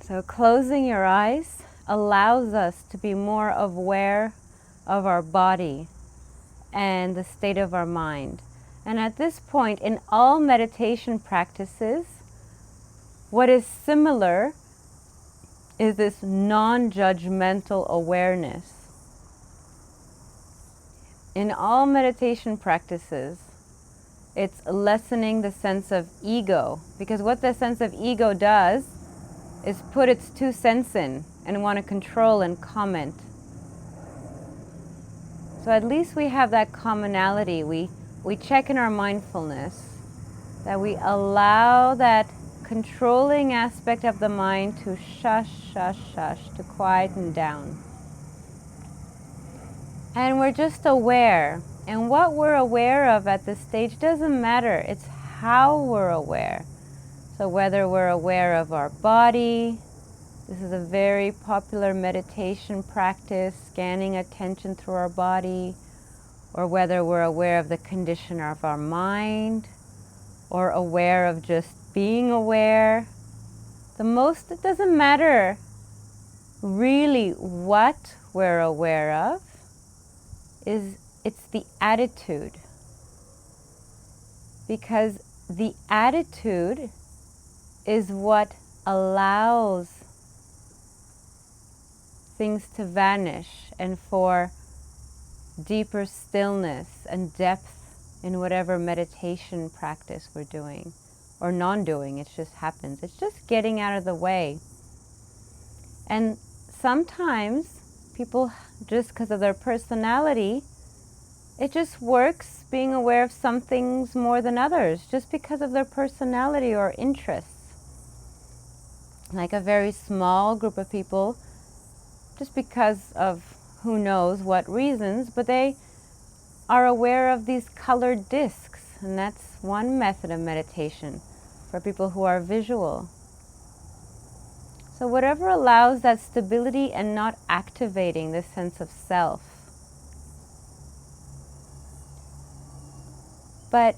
So closing your eyes allows us to be more aware of our body and the state of our mind. And at this point, in all meditation practices, what is similar is this non-judgmental awareness. In all meditation practices, it's lessening the sense of ego, because what the sense of ego does is put its 2 cents in and want to control and comment. So at least we have that commonality. We check in our mindfulness that we allow that controlling aspect of the mind to shush, shush, shush, to quieten down. And we're just aware. And what we're aware of at this stage doesn't matter. It's how we're aware. So whether we're aware of our body, this is a very popular meditation practice, scanning attention through our body, or whether we're aware of the condition of our mind, or aware of just being aware. It doesn't matter really what we're aware of, it's the attitude. Because the attitude is what allows things to vanish and for deeper stillness and depth in whatever meditation practice we're doing or non-doing. It just happens. It's just getting out of the way. And sometimes people, just because of their personality, it just works being aware of some things more than others, just because of their personality or interests. Like a very small group of people, just because of who knows what reasons, but they are aware of these colored discs, and that's one method of meditation for people who are visual. So whatever allows that stability and not activating the sense of self. But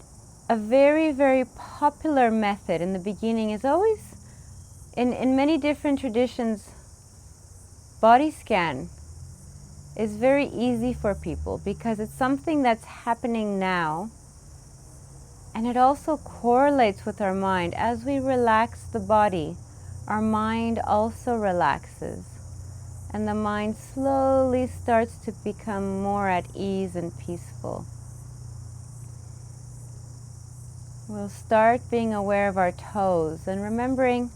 a very, very popular method in the beginning is always, in many different traditions, body scan is very easy for people because it's something that's happening now, and it also correlates with our mind. As we relax the body, our mind also relaxes, and the mind slowly starts to become more at ease and peaceful. We'll start being aware of our toes and remembering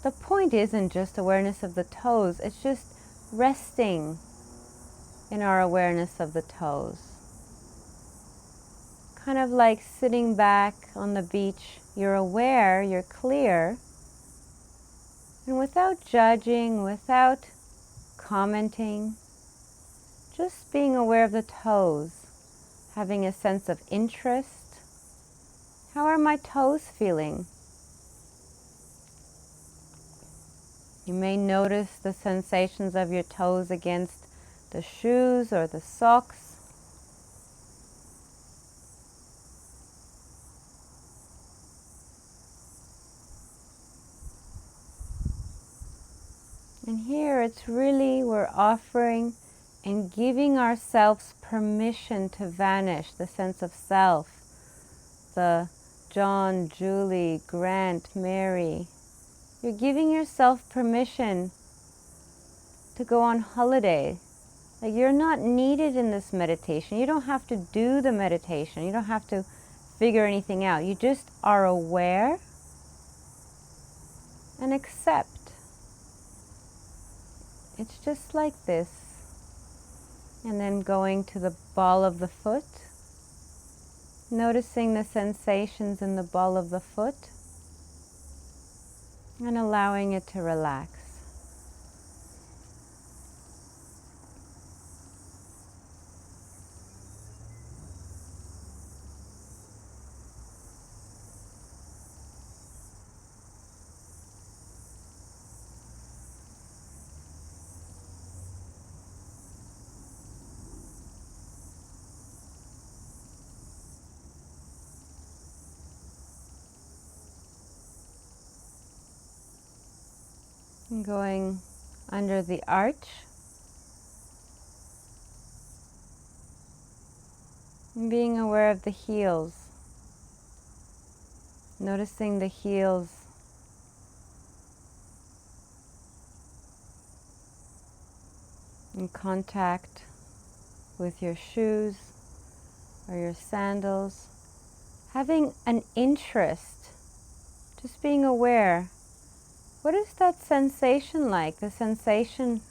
the point isn't just awareness of the toes, it's just resting in our awareness of the toes. Kind of like sitting back on the beach, you're aware, you're clear, and without judging, without commenting, just being aware of the toes, having a sense of interest. How are my toes feeling? You may notice the sensations of your toes against the shoes or the socks. And here it's really, we're offering and giving ourselves permission to vanish, the sense of self, the John, Julie, Grant, Mary. You're giving yourself permission to go on holiday. Like, you're not needed in this meditation. You don't have to do the meditation. You don't have to figure anything out. You just are aware and accept. It's just like this. And then going to the ball of the foot, noticing the sensations in the ball of the foot, and allowing it to relax. And going under the arch. And being aware of the heels. Noticing the heels in contact with your shoes or your sandals. Having an interest, just being aware. What is that sensation like? The sensation,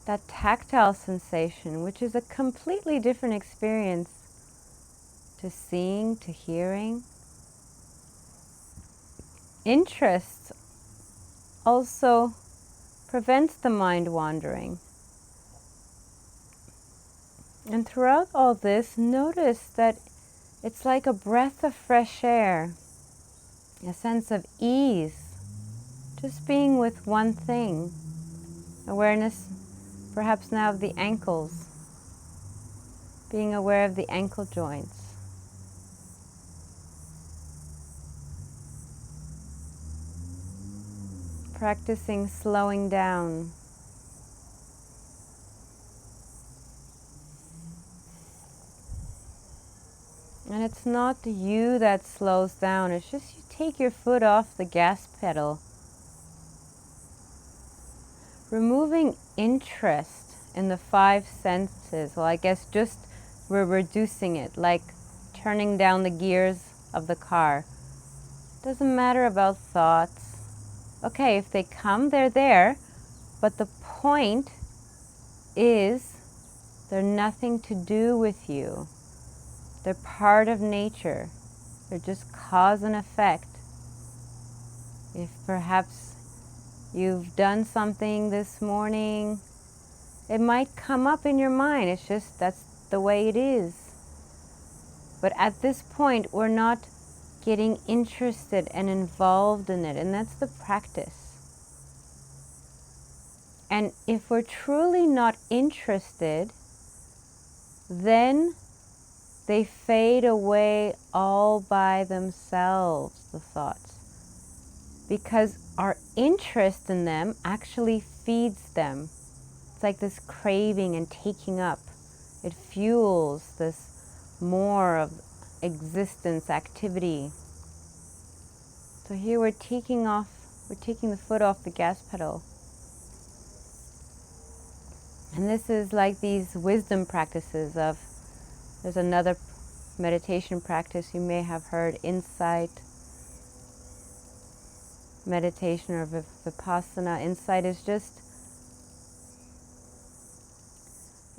that tactile sensation, which is a completely different experience to seeing, to hearing. Interest also prevents the mind wandering. And throughout all this, notice that it's like a breath of fresh air, a sense of ease, just being with one thing. Awareness perhaps now of the ankles, being aware of the ankle joints. Practicing slowing down. And it's not you that slows down, it's just you take your foot off the gas pedal. Removing interest in the five senses, well, I guess just we're reducing it, like turning down the gears of the car. Doesn't matter about thoughts. Okay, if they come, they're there, but the point is they're nothing to do with you. They're part of nature. They're just cause and effect. If perhaps you've done something this morning, it might come up in your mind. It's just that's the way it is. But at this point, we're not getting interested and involved in it, and that's the practice. And if we're truly not interested, then they fade away all by themselves, the thoughts. Because our interest in them actually feeds them. It's like this craving and taking up. It fuels this more of existence, activity. So here we're taking the foot off the gas pedal. And this is like these wisdom practices of, there's another meditation practice you may have heard, insight meditation or vipassana.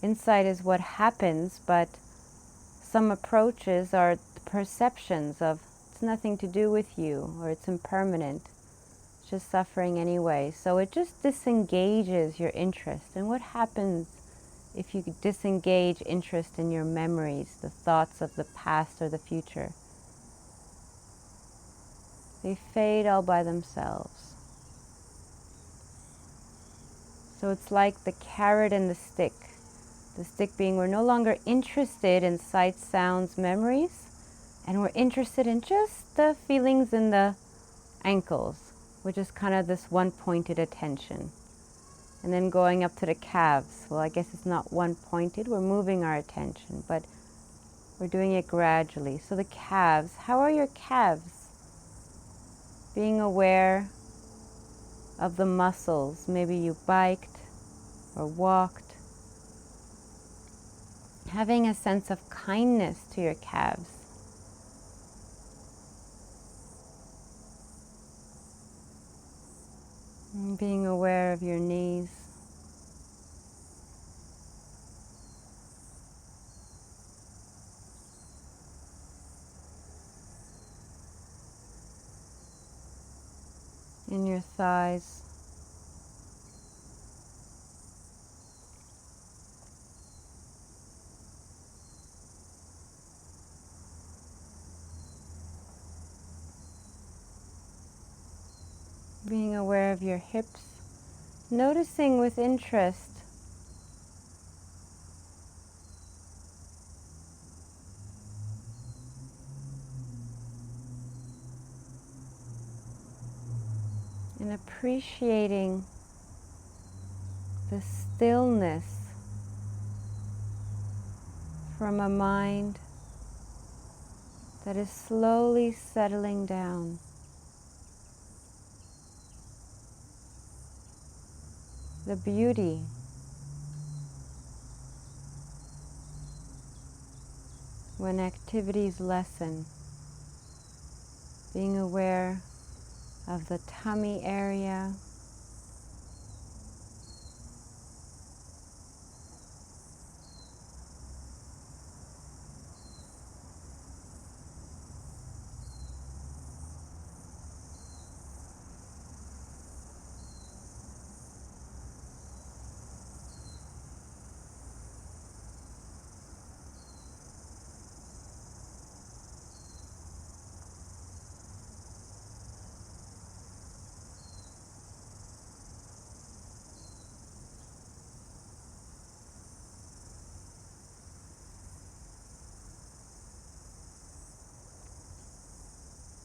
Insight is what happens, but some approaches are perceptions of it's nothing to do with you, or it's impermanent, it's just suffering anyway. So it just disengages your interest. And what happens if you disengage interest in your memories, the thoughts of the past or the future? They fade all by themselves. So it's like the carrot and the stick. The stick being we're no longer interested in sights, sounds, memories, and we're interested in just the feelings in the ankles, which is kind of this one-pointed attention. And then going up to the calves. Well, I guess it's not one-pointed, we're moving our attention, but we're doing it gradually. So the calves, how are your calves? Being aware of the muscles. Maybe you biked or walked. Having a sense of kindness to your calves. And being aware of your knees. And your thighs. Being aware of your hips. Noticing with interest and appreciating the stillness from a mind that is slowly settling down. The beauty when activities lessen, being aware of the tummy area,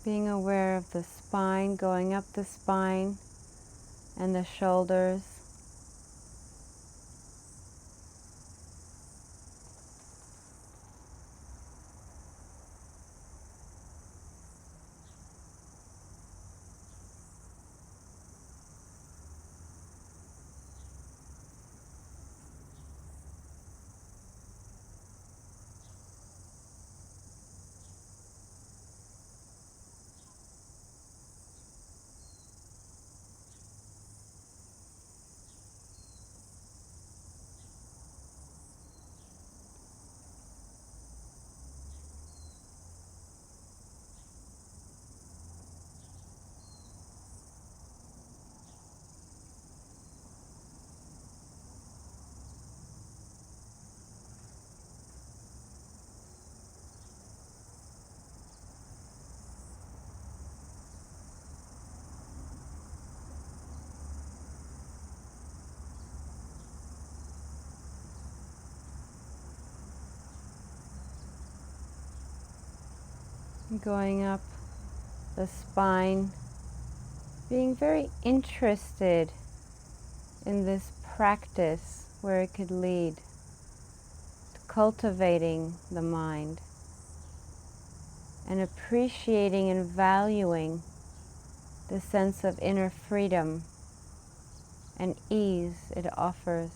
being aware of the spine, going up the spine and the shoulders. Going up the spine, being very interested in this practice, where it could lead to cultivating the mind and appreciating and valuing the sense of inner freedom and ease it offers.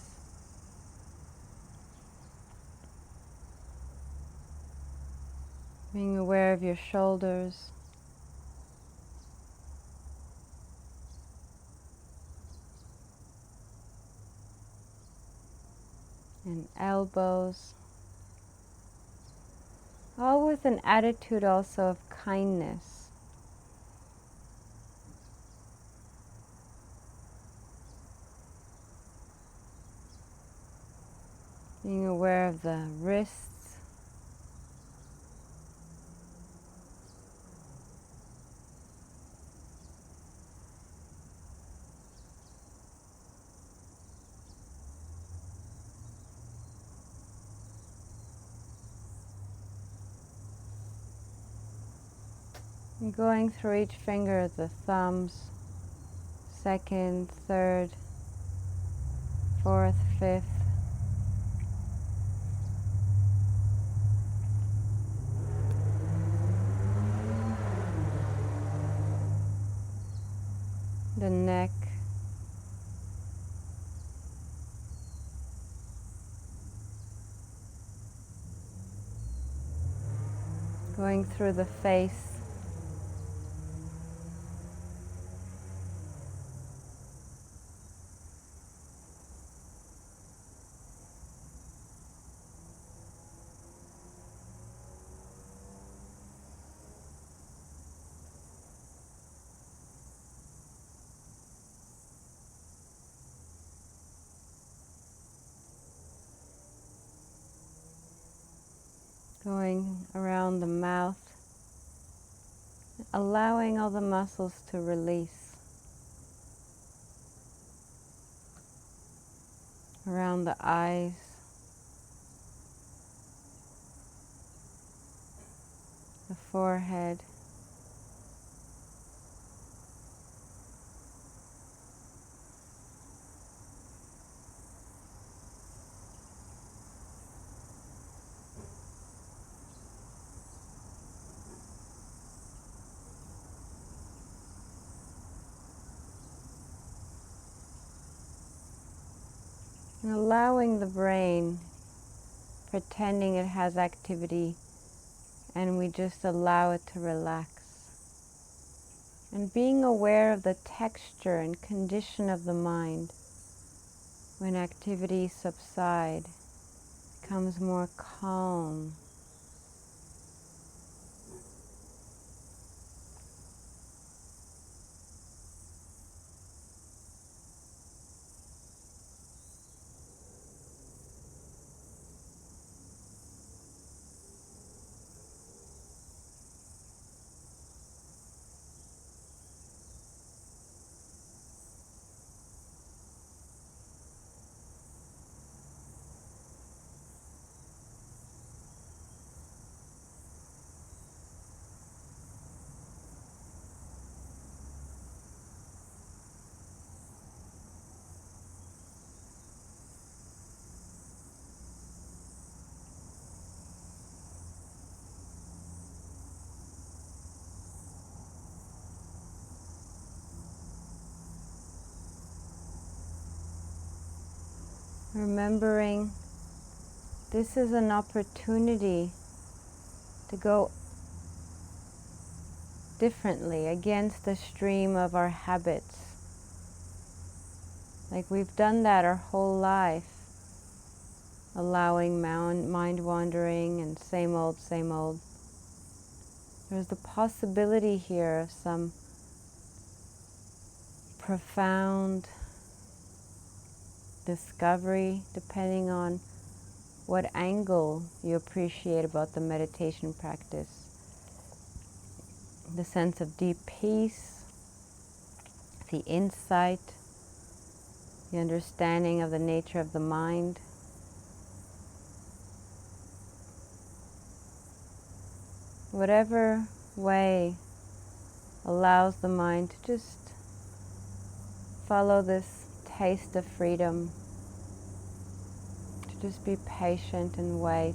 Being aware of your shoulders, and elbows, all with an attitude also of kindness. Being aware of the wrists, and going through each finger, the thumbs, second, third, fourth, fifth. The neck, going through the face, going around the mouth, allowing all the muscles to release. Around the eyes, the forehead, And allowing the brain, pretending it has activity, and we just allow it to relax. And being aware of the texture and condition of the mind when activity subsides, becomes more calm. Remembering this is an opportunity to go differently against the stream of our habits. Like we've done that our whole life, allowing mind wandering and same old, same old. There's the possibility here of some profound discovery, depending on what angle you appreciate about the meditation practice. The sense of deep peace, the insight, the understanding of the nature of the mind. Whatever way allows the mind to just follow this taste of freedom, to just be patient and wait.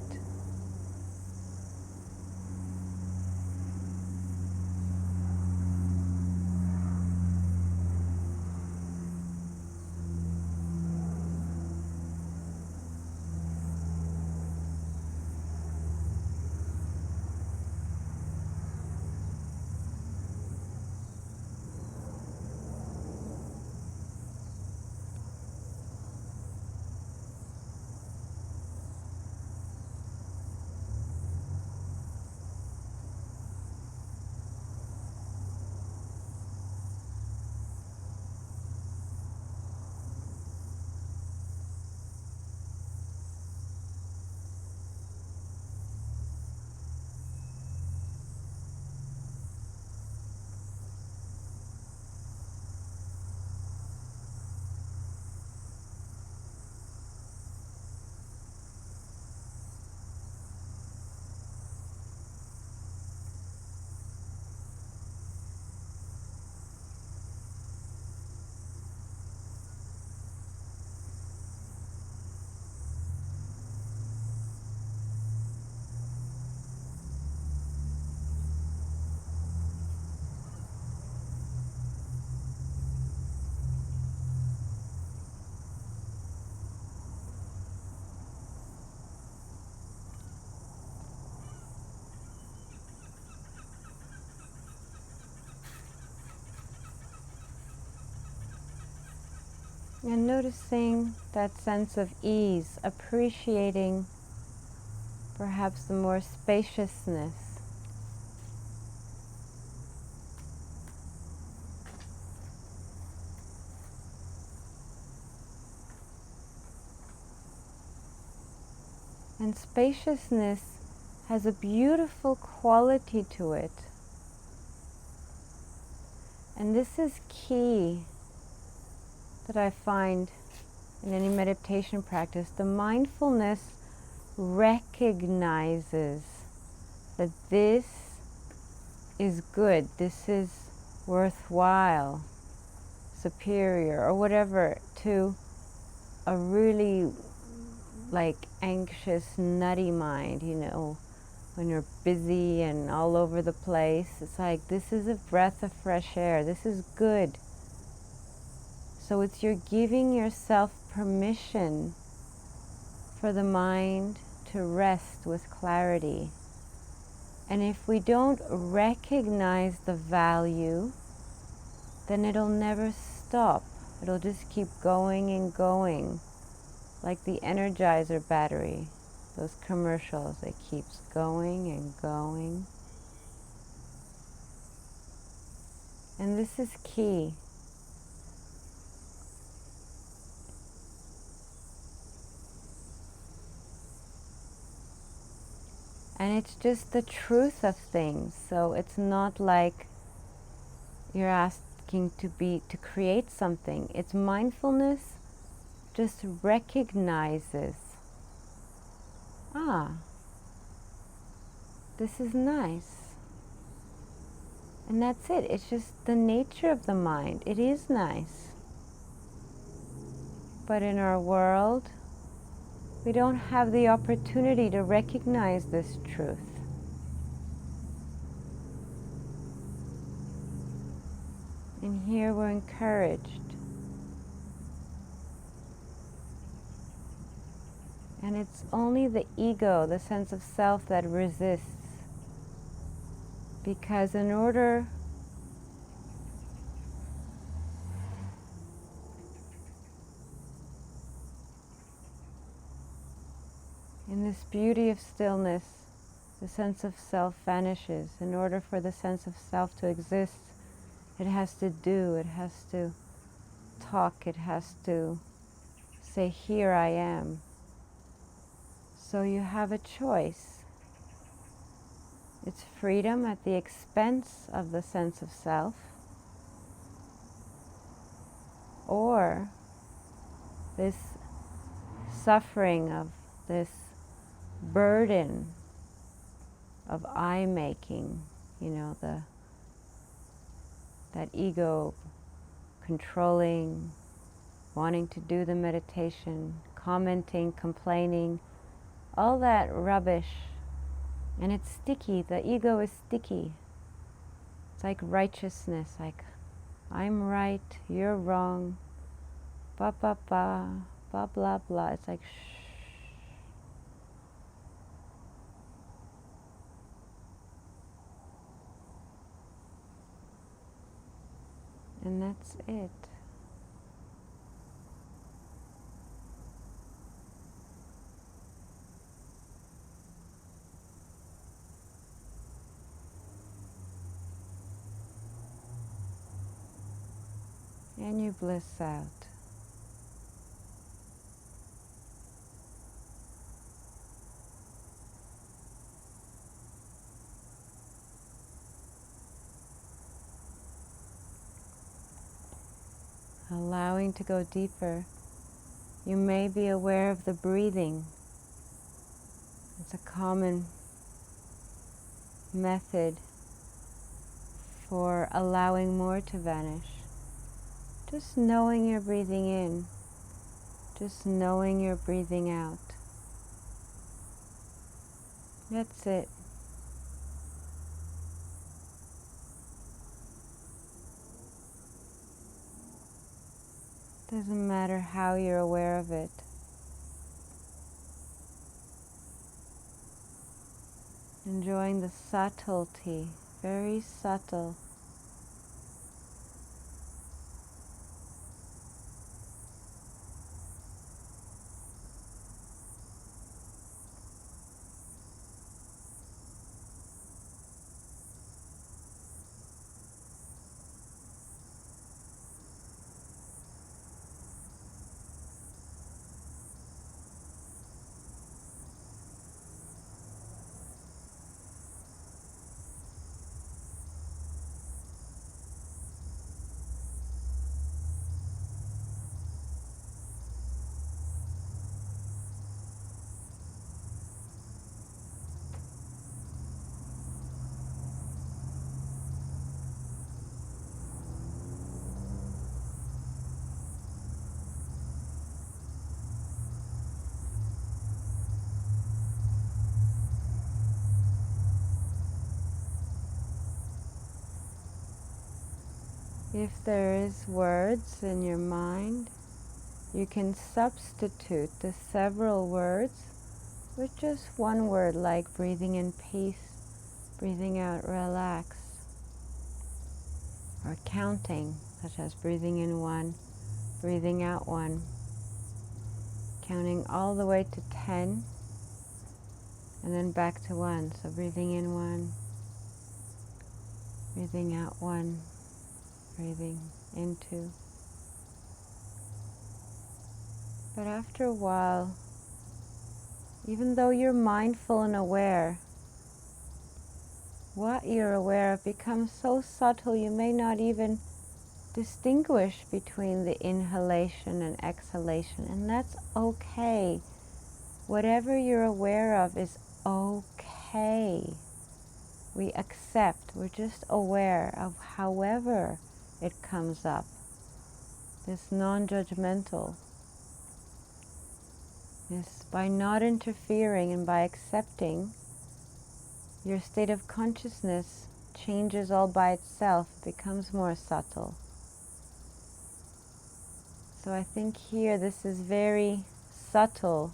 And noticing that sense of ease, appreciating perhaps the more spaciousness. And spaciousness has a beautiful quality to it. And this is key that I find in any meditation practice. The mindfulness recognizes that this is good, this is worthwhile, superior, or whatever, to a really anxious, nutty mind, when you're busy and all over the place. It's like, this is a breath of fresh air, this is good. So you're giving yourself permission for the mind to rest with clarity. And if we don't recognize the value, then it'll never stop. It'll just keep going and going, like the Energizer battery, those commercials. It keeps going and going. And this is key. And it's just the truth of things. So it's not like you're asking to create something. It's mindfulness just recognizes, this is nice. And that's it. It's just the nature of the mind. It is nice. But in our world, we don't have the opportunity to recognize this truth. And here we're encouraged. And it's only the ego, the sense of self, that resists. Because in order in this beauty of stillness, the sense of self vanishes. In order for the sense of self to exist, it has to do, it has to talk, it has to say, here I am. So you have a choice. It's freedom at the expense of the sense of self, or this suffering of this burden of I-making, that ego controlling, wanting to do the meditation, commenting, complaining, all that rubbish. And it's sticky. The ego is sticky. It's like righteousness, like I'm right, you're wrong, ba ba ba, blah blah blah. It's like shh. And that's it. And you bliss out. Allowing to go deeper, you may be aware of the breathing. It's a common method for allowing more to vanish. Just knowing you're breathing in, just knowing you're breathing out. That's it. Doesn't matter how you're aware of it. Enjoying the subtlety, very subtle. If there is words in your mind, you can substitute the several words with just one word, like breathing in peace, breathing out relax, or counting, such as breathing in 1, breathing out 1, counting all the way to 10, and then back to 1. So breathing in 1, breathing out 1, breathing in 2. But after a while, even though you're mindful and aware, what you're aware of becomes so subtle you may not even distinguish between the inhalation and exhalation, and that's okay. Whatever you're aware of is okay. We accept, we're just aware of however it comes up. This non-judgmental, this by not interfering and by accepting, your state of consciousness changes all by itself, becomes more subtle. So I think here this is very subtle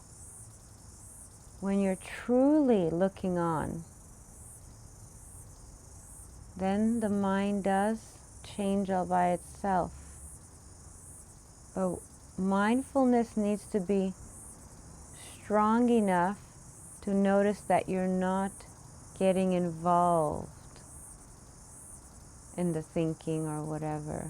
when you're truly looking on. Then the mind does change all by itself. But mindfulness needs to be strong enough to notice that you're not getting involved in the thinking or whatever.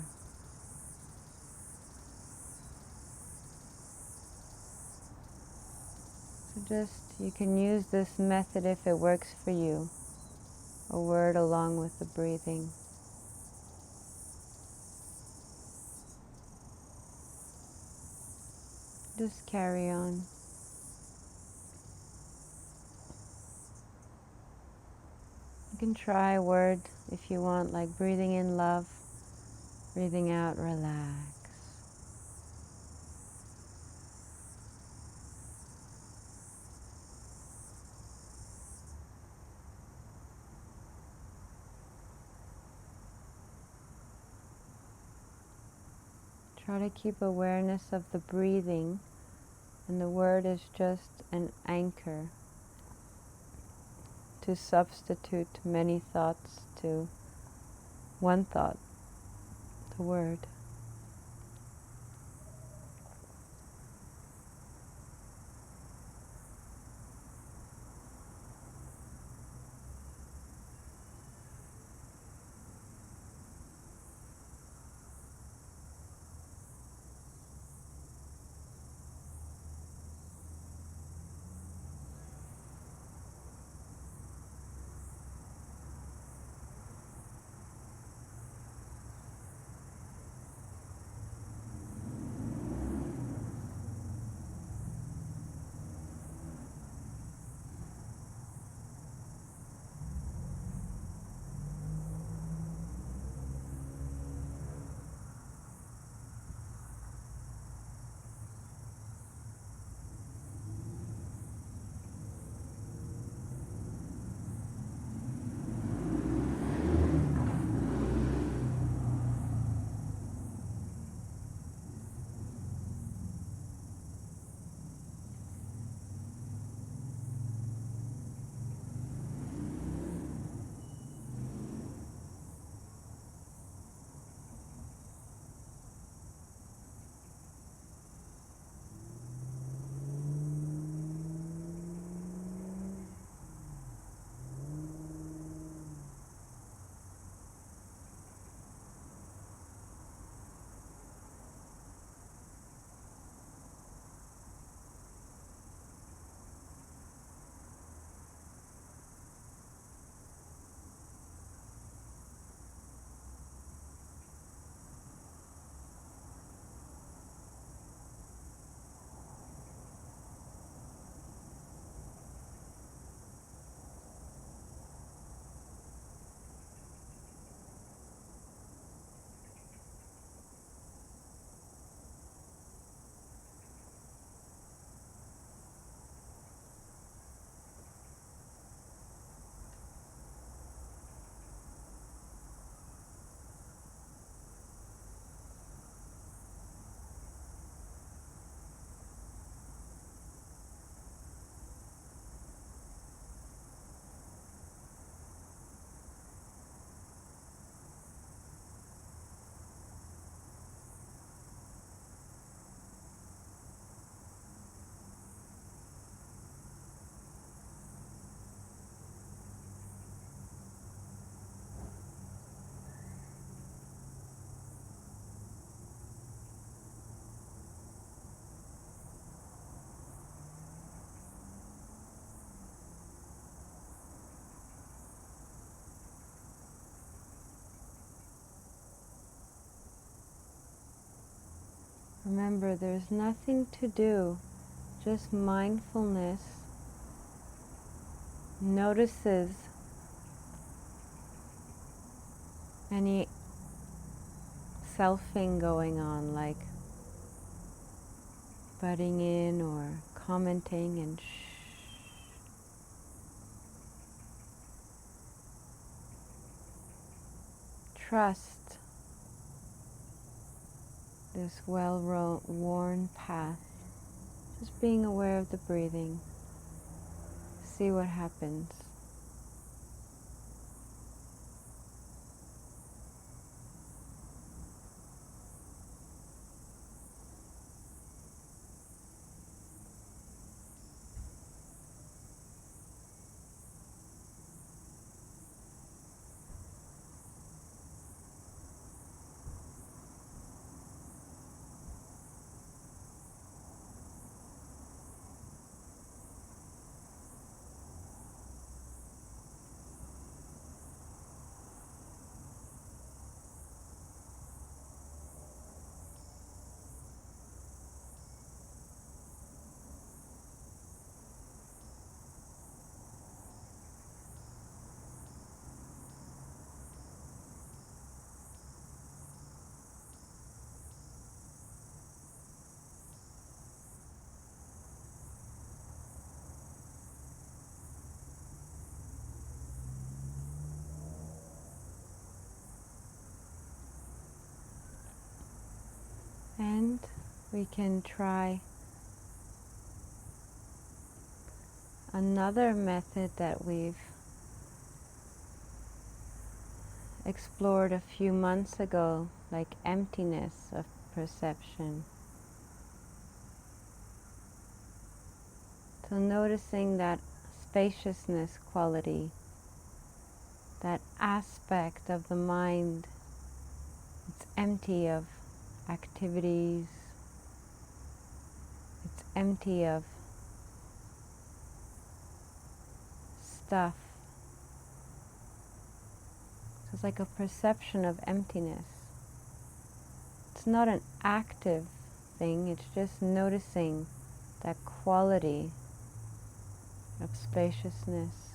So just, you can use this method if it works for you, a word along with the breathing. Just carry on. You can try a word if you want, like breathing in love, breathing out relax. Try to keep awareness of the breathing, and the word is just an anchor to substitute many thoughts to one thought, the word. Remember, there's nothing to do, just mindfulness notices any selfing going on, like butting in or commenting, and trust this well-worn path. Just being aware of the breathing. See what happens. And we can try another method that we've explored a few months ago, like emptiness of perception. So noticing that spaciousness quality, that aspect of the mind, it's empty of activities, it's empty of stuff. So it's like a perception of emptiness. It's not an active thing, it's just noticing that quality of spaciousness.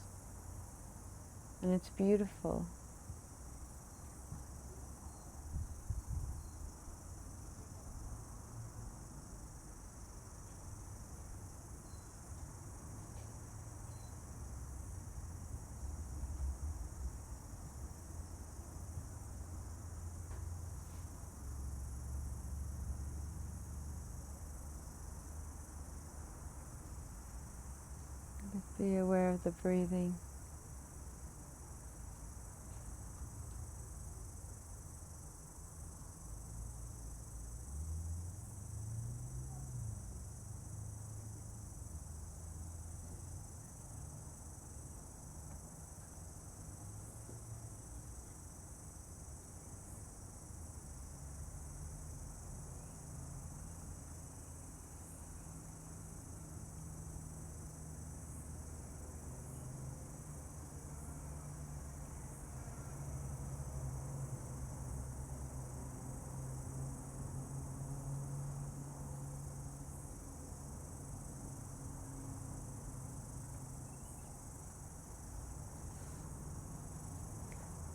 And it's beautiful. Be aware of the breathing.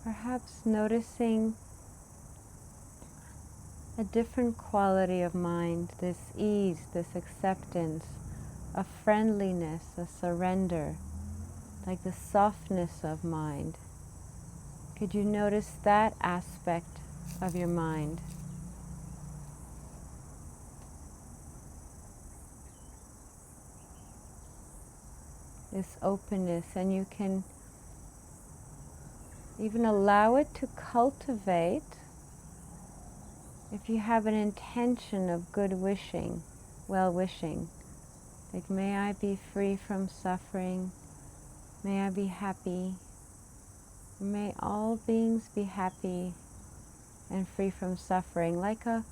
Perhaps noticing a different quality of mind, this ease, this acceptance, a friendliness, a surrender, like the softness of mind. Could you notice that aspect of your mind? This openness, and you can even allow it to cultivate if you have an intention of good wishing, well-wishing. Like, may I be free from suffering, may I be happy, may all beings be happy and free from suffering, like a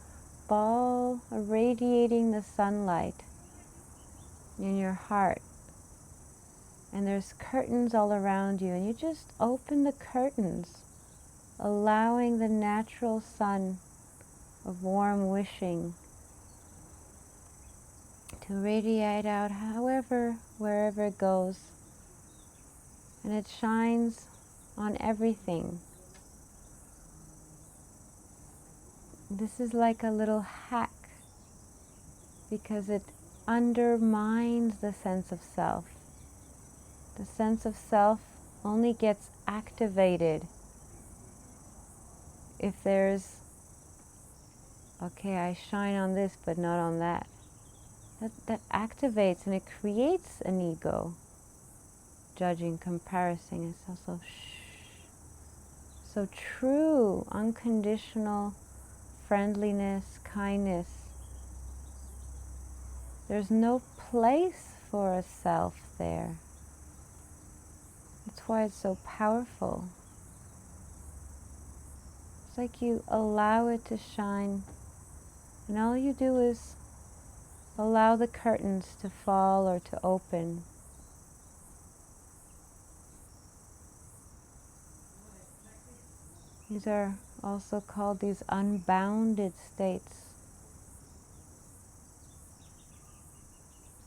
ball irradiating the sunlight in your heart. And there's curtains all around you, and you just open the curtains, allowing the natural sun of warm wishing to radiate out however, wherever it goes. And it shines on everything. This is like a little hack because it undermines the sense of self. The sense of self only gets activated if there's, okay, I shine on this but not on that. That activates and it creates an ego. Judging, comparison is also so true, unconditional friendliness, kindness. There's no place for a self there. That's why it's so powerful. It's like you allow it to shine, and all you do is allow the curtains to fall or to open. These are also called these unbounded states.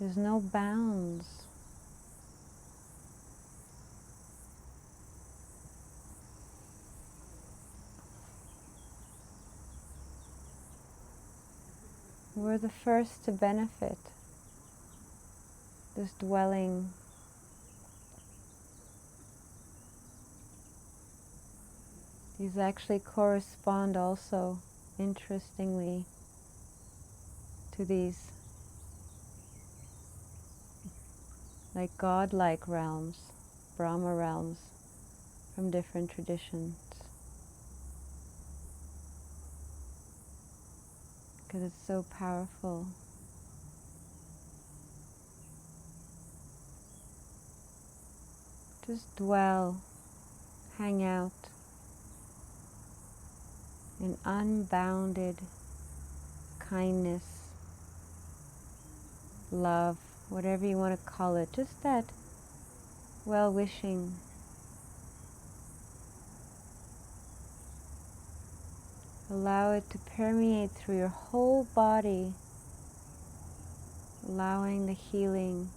There's no bounds. We're the first to benefit. This dwelling. These actually correspond also, interestingly, to these like godlike realms, Brahma realms, from different traditions. Because it's so powerful. Just dwell, hang out in unbounded kindness, love, whatever you want to call it, just that well-wishing. Allow it to permeate through your whole body, allowing the healing.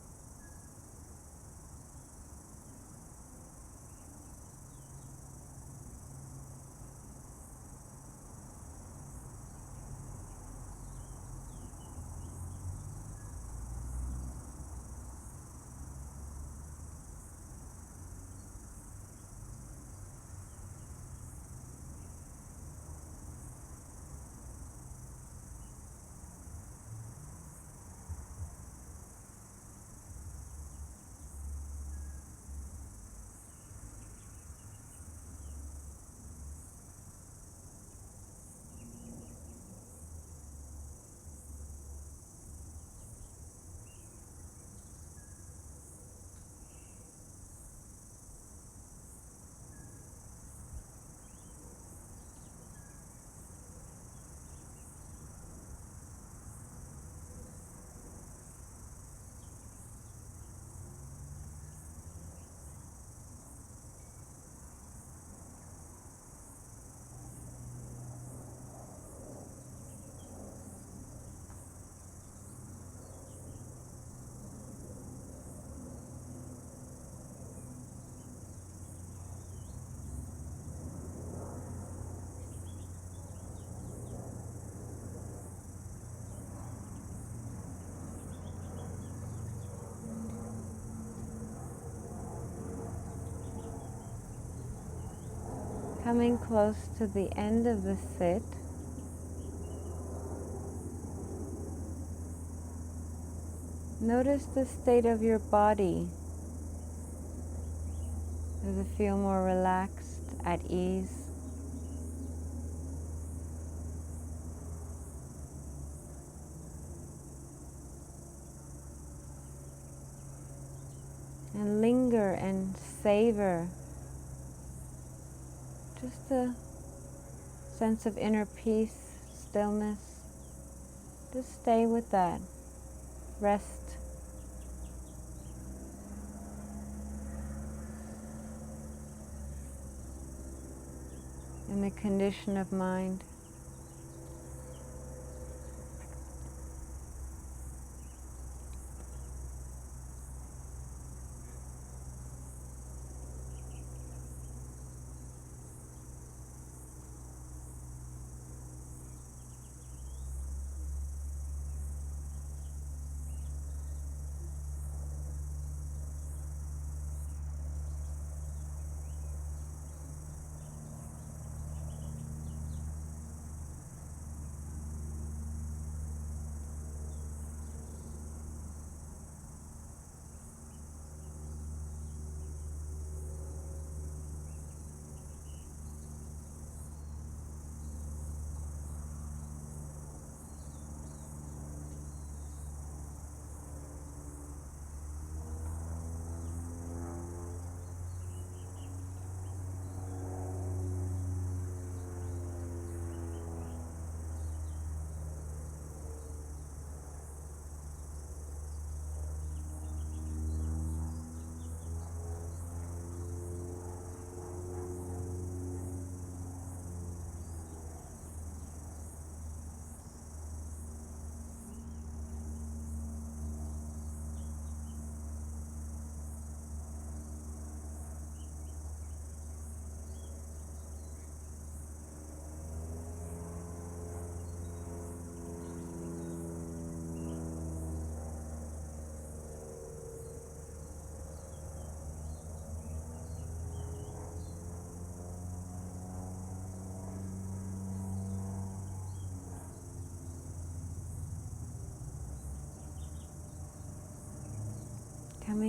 Coming close to the end of the sit, notice the state of your body. Does it feel more relaxed, at ease? And linger and savor just a sense of inner peace, stillness. Just stay with that. Rest. In the condition of mind.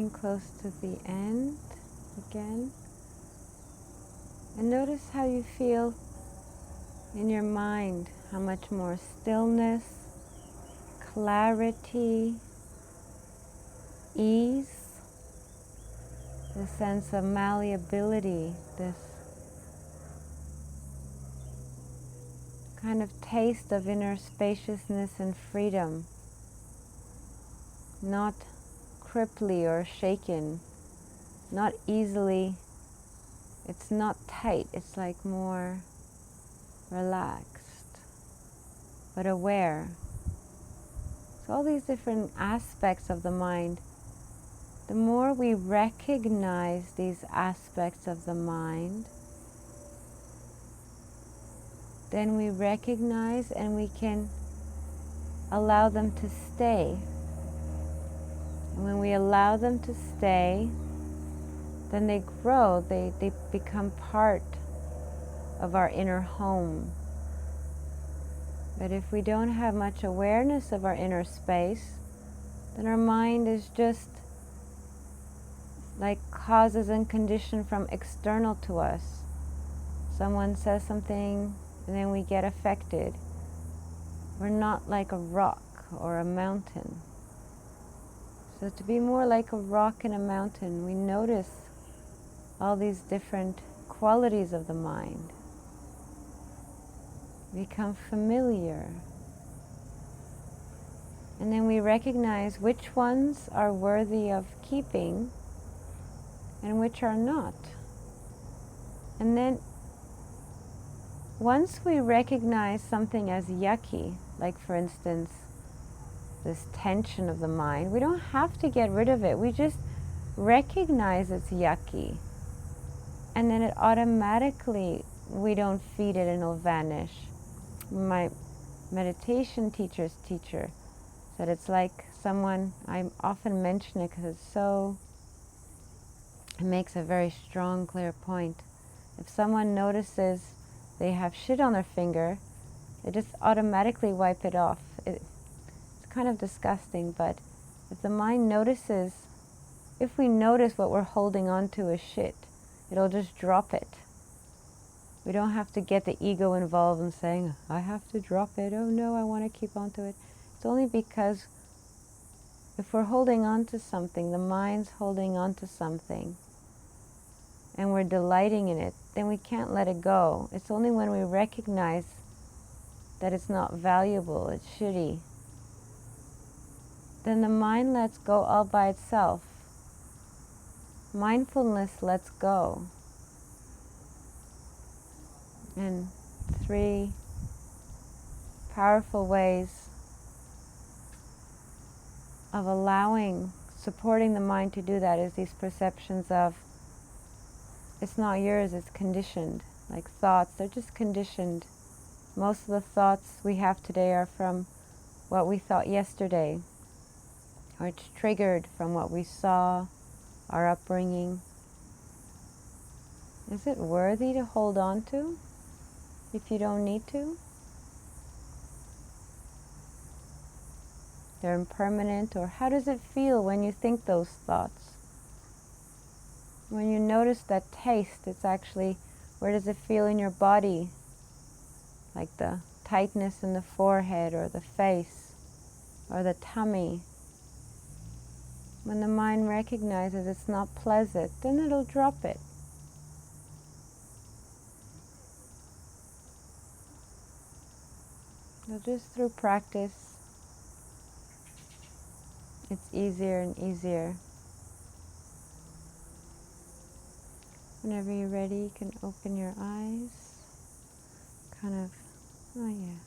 Coming close to the end again. And notice how you feel in your mind, how much more stillness, clarity, ease, the sense of malleability, this kind of taste of inner spaciousness and freedom, not cripply or shaken, not easily, it's not tight, it's like more relaxed, but aware. So all these different aspects of the mind, the more we recognize these aspects of the mind, then we recognize and we can allow them to stay. And when we allow them to stay, then they grow, they become part of our inner home. But if we don't have much awareness of our inner space, then our mind is just like causes and condition from external to us. Someone says something and then we get affected. We're not like a rock or a mountain. So to be more like a rock and a mountain, we notice all these different qualities of the mind. Become familiar. And then we recognize which ones are worthy of keeping and which are not. And then once we recognize something as yucky, like for instance, this tension of the mind, we don't have to get rid of it. We just recognize it's yucky. And then it automatically, we don't feed it and it'll vanish. My meditation teacher's teacher said it's like someone, I often mention it because it makes a very strong, clear point. If someone notices they have shit on their finger, they just automatically wipe it off. It's kind of disgusting, but if the mind notices, if we notice what we're holding on to is shit, it'll just drop it. We don't have to get the ego involved in saying, I have to drop it, oh no, I want to keep on to it. It's only because if we're holding on to something, the mind's holding on to something, and we're delighting in it, then we can't let it go. It's only when we recognize that it's not valuable, it's shitty, then the mind lets go all by itself. Mindfulness lets go. And 3 powerful ways of supporting the mind to do that is these perceptions of, it's not yours, it's conditioned. Like thoughts, they're just conditioned. Most of the thoughts we have today are from what we thought yesterday, or it's triggered from what we saw, our upbringing. Is it worthy to hold on to if you don't need to? They're impermanent, or how does it feel when you think those thoughts? When you notice that taste, it's actually, where does it feel in your body? Like the tightness in the forehead or the face or the tummy. When the mind recognizes it's not pleasant, then it'll drop it. So just through practice, it's easier and easier. Whenever you're ready, you can open your eyes. Oh yeah.